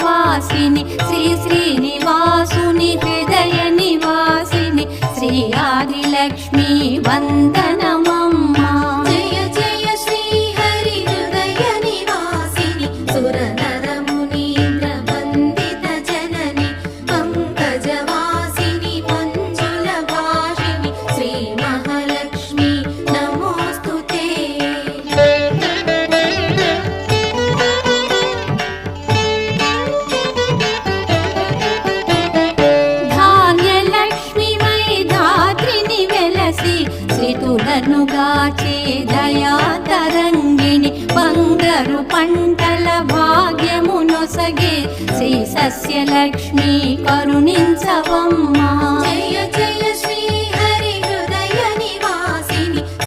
వాసిని శ్రీ శ్రీనివాసుని హృదయ నివాసిని శ్రీ ఆదిలక్ష్మి వందనమమ్మా. జయ జయ శ్రీ హరి హృదయ నివాసిని సురనర మునీంద్ర వందిత జనని పంకజవాసిని మంజుల భాషిని శ్రీ మహాలక్ష్మి నమోస్తుతే. ధాన్యలక్ష్మిమై ధాత్రిని వెలసి శ్రీతులను గాచే దయా తరంగిణి బంగారు పంటల భాగ్యమునొసగే శ్రీ సస్యలక్ష్మి కరుణించవమ్మా. జయ జయ